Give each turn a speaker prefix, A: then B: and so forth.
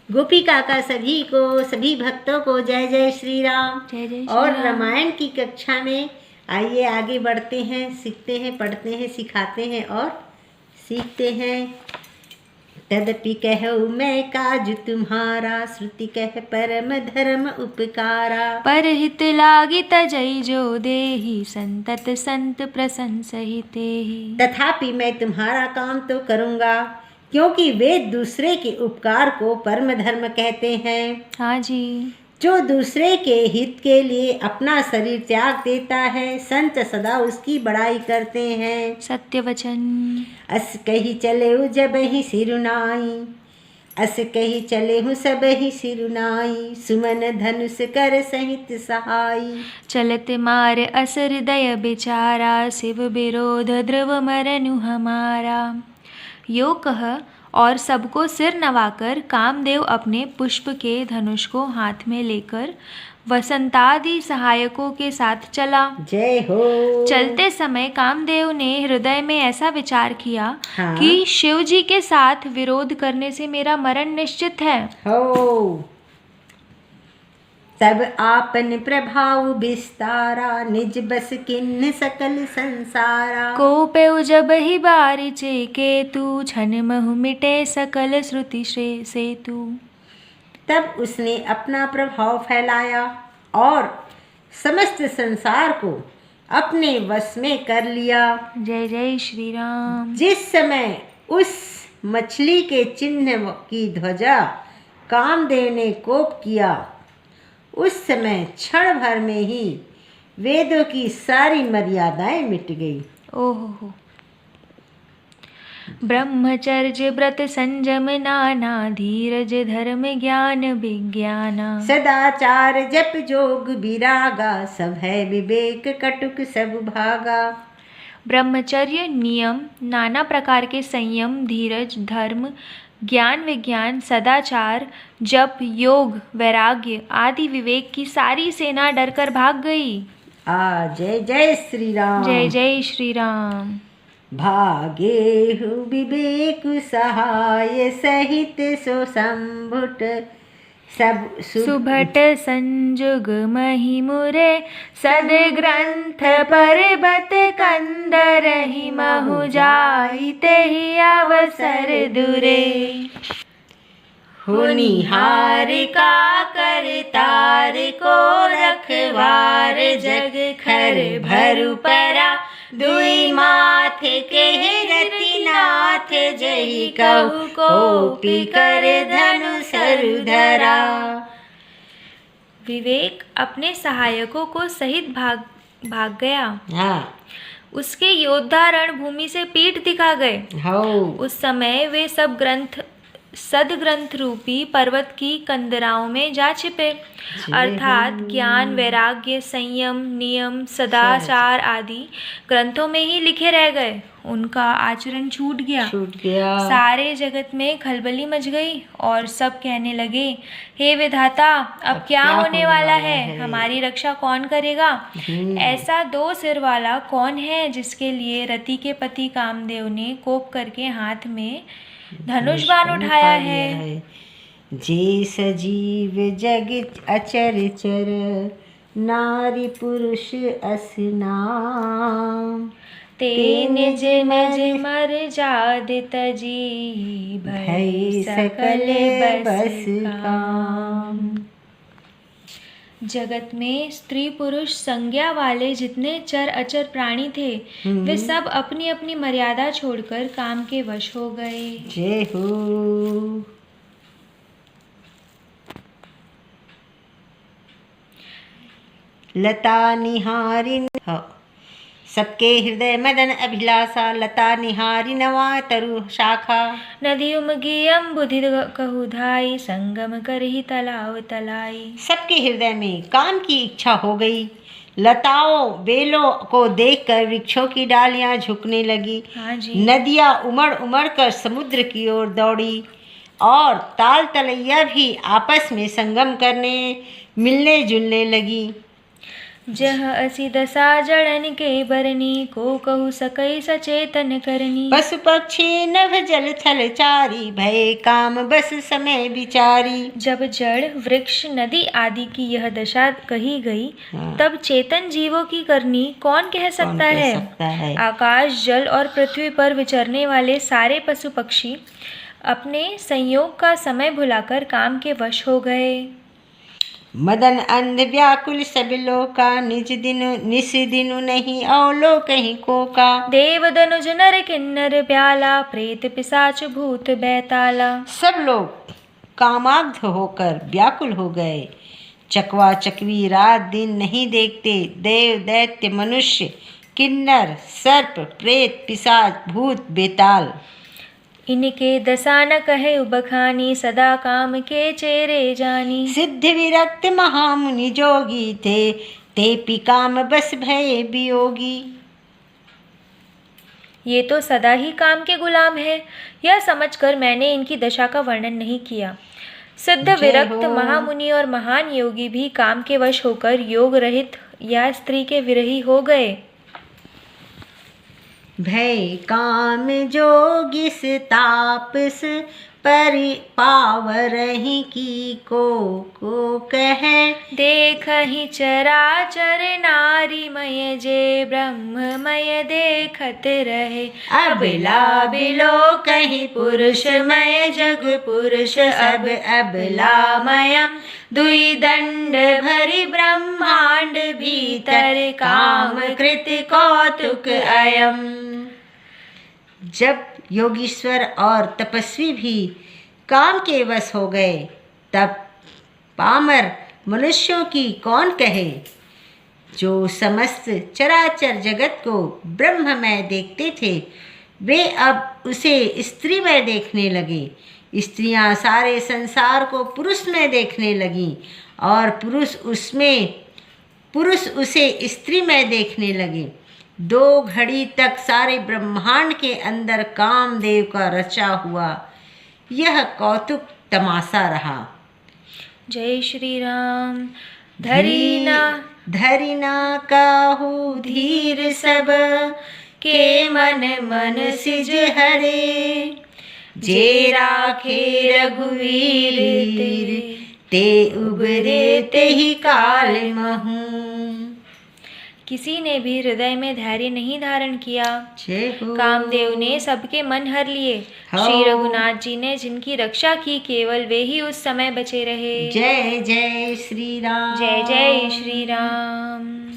A: गोपिका का सभी को, सभी भक्तों को जय जय श्री राम।
B: जय जय श्री
A: और
B: राम।
A: रामायण की कक्षा में आइए आगे बढ़ते हैं, सीखते हैं, पढ़ते हैं, सिखाते हैं और सीखते हैं। तदपि कहूँ मैं काज तुम्हारा, श्रुति कह परम धर्म उपकारा।
B: परहित लागी तजई जो देहि, संतत संत प्रशंसहि तेहि।
A: तथापि मैं तुम्हारा काम तो करूँगा, क्योंकि वे दूसरे के उपकार को परम धर्म कहते हैं।
B: हाँ जी।
A: जो दूसरे के हित के लिए अपना शरीर त्याग देता है, संत सदा उसकी बड़ाई करते हैं।
B: सत्य वचन।
A: अस कही चले जब ही सिरुनाई, अस कही चले हूँ सब ही सिरुनाई। सुमन धनुष कर सहित सहाई।
B: चलत मार अस हृदय बेचारा, शिव विरोध ध्रुव मरनु हमारा। यो कह और सबको सिर नवाकर कामदेव अपने पुष्प के धनुष को हाथ में लेकर वसंतादि सहायकों के साथ चला।
A: जय हो।
B: चलते समय कामदेव ने हृदय में ऐसा विचार किया
A: हाँ।
B: कि शिव जी के साथ विरोध करने से मेरा मरण निश्चित है।
A: हो। सब आपन प्रभाव विस्तारा, निज बस किन्न सकल संसारा।
B: कोपेउ जब ही बारिचे केतु, छन महु मिटे सकल श्रुति सेतु।
A: तब उसने अपना प्रभाव फैलाया और समस्त संसार को अपने वश में कर लिया।
B: जय जय श्री राम।
A: जिस समय उस मछली के चिन्ह की ध्वजा कामदेव ने कोप किया, उस समय क्षण भर में ही वेदों की सारी मर्यादाएं मिट गई।
B: ओहो। ब्रह्मचर्य व्रत संयम नाना, धीरज धर्म ज्ञान विज्ञाना।
A: सदाचार जप जोग विरागा, सब है विवेक कटुक सब भागा।
B: ब्रह्मचर्य नियम, नाना प्रकार के संयम, धीरज, धर्म, ज्ञान विज्ञान, सदाचार, जप, योग, वैराग्य आदि विवेक की सारी सेना डरकर भाग गई।
A: जय जय श्री राम।
B: जय जय श्री राम।
A: भागे हु विवेक सहाय, सहित सो संभुट सब
B: सुभट संजुग मही मुरे, सद ग्रंथ पर्वत कंदरहि महु जाई, तेहि अवसर दुरे।
A: होनिहार का करतार को, रखवार जग खर भरु परा। दुई माथ के रतिनाथ, जही कहु कोपी कर धनु सरुधरा।
B: विवेक अपने सहायकों को सहित भाग गया।
A: हाँ।
B: उसके योद्धा रणभूमि से पीठ दिखा गए।
A: हो।
B: उस समय वे सब सदग्रंथ रूपी पर्वत की कंदराओं में जा छिपे, अर्थात ज्ञान, वैराग्य, संयम, नियम, सदाचार आदि ग्रंथों में ही लिखे रह गए। उनका आचरण छूट गया। सारे जगत में खलबली मच गई और सब कहने लगे, हे विधाता, अब क्या होने वाला है? हमारी रक्षा कौन करेगा? ऐसा दो सिर वाला कौन है जिसके लिए रति के पति कामदेव ने कोप करके हाथ में धनुष बाण उठाया है?
A: जे सजीव जग अचर चर, नारी पुरुष अस नाम।
B: ते निज निज मर जाद तजी, भय सकल बस काम। जगत में स्त्री पुरुष संज्ञा वाले जितने चर अचर प्राणी थे, वे सब अपनी अपनी मर्यादा छोड़कर काम के वश हो गए।
A: जय हो। लता निहारिन सबके हृदय मदन अभिलाषा, लता निहारी नवा तरु शाखा।
B: नदी उमगी अम्बुधि कहु धाई, संगम करहि तलाव तलाई।
A: सबके हृदय में काम की इच्छा हो गई। लताओं बेलों को देखकर वृक्षों की डालियां झुकने लगी।
B: हाँ जी।
A: नदियां उमड़ उमड़ कर समुद्र की ओर दौड़ी और ताल तलैया भी आपस में संगम करने मिलने जुलने लगी।
B: जह असी दशा जड़न के बरनी, को कहु सकई सचेतन करनी।
A: पशु पक्षी नभ जल थल चारी, भय काम बस समय विचारी।
B: जब जड़ वृक्ष नदी आदि की यह दशा कही गई, तब चेतन जीवों की करनी कौन कह सकता है? आकाश जल और पृथ्वी पर विचरने वाले सारे पशु पक्षी अपने संयोग का समय भुलाकर काम के वश हो गए।
A: मदन अंध व्याकुल सब लोका, निज दिनु नहीं औलो कहीं कोका।
B: देव दनुज नर किन्नर ब्याला, प्रेत पिशाच भूत बैताला।
A: सब लोग कामाग्ध होकर व्याकुल हो गए। चकवा चकवी रात दिन नहीं देखते। देव दैत्य मनुष्य किन्नर सर्प प्रेत पिशाच भूत बेताल।
B: इनके दशा न कहे बखानी, सदा काम के चेरे जानी।
A: सिद्ध विरक्त महामुनि जोगी थे, ते काम बस भये वियोगी।
B: ये तो सदा ही काम के गुलाम है, यह समझकर मैंने इनकी दशा का वर्णन नहीं किया। सिद्ध विरक्त महामुनि और महान योगी भी काम के वश होकर योग रहित या स्त्री के विरही हो गए।
A: भय काम जोगिस तापस परि पावरहि की को कहे।
B: देखहि चराचर नारीमय, जे ब्रह्ममय देखत रहे।
A: अबला बिलो कहीं पुरुषमय, जग पुरुष अब अबलामयम। दुई दंड भरि ब्रह्मांड भीतर, काम कृत कौतुक अयम। जब योगीश्वर और तपस्वी भी काम के वश हो गए, तब पामर मनुष्यों की कौन कहे। जो समस्त चराचर जगत को ब्रह्ममय देखते थे, वे अब उसे स्त्रीमय देखने लगे। स्त्रियां सारे संसार को पुरुषमय देखने लगीं और पुरुष उसे स्त्रीमय देखने लगे। 2 घड़ी तक सारे ब्रह्मांड के अंदर कामदेव का रचा हुआ यह कौतुक तमाशा रहा।
B: जय श्री राम।
A: धरिना काहू धीर सब, के मन सिज हरे। जे राखे रघुवीर ते उबरे ते ही काल महू।
B: किसी ने भी हृदय में धैर्य नहीं धारण किया। कामदेव ने सबके मन हर लिए। श्री रघुनाथ जी ने जिनकी रक्षा की, केवल वे ही उस समय बचे रहे।
A: जय जय श्री राम।
B: जय जय श्री राम।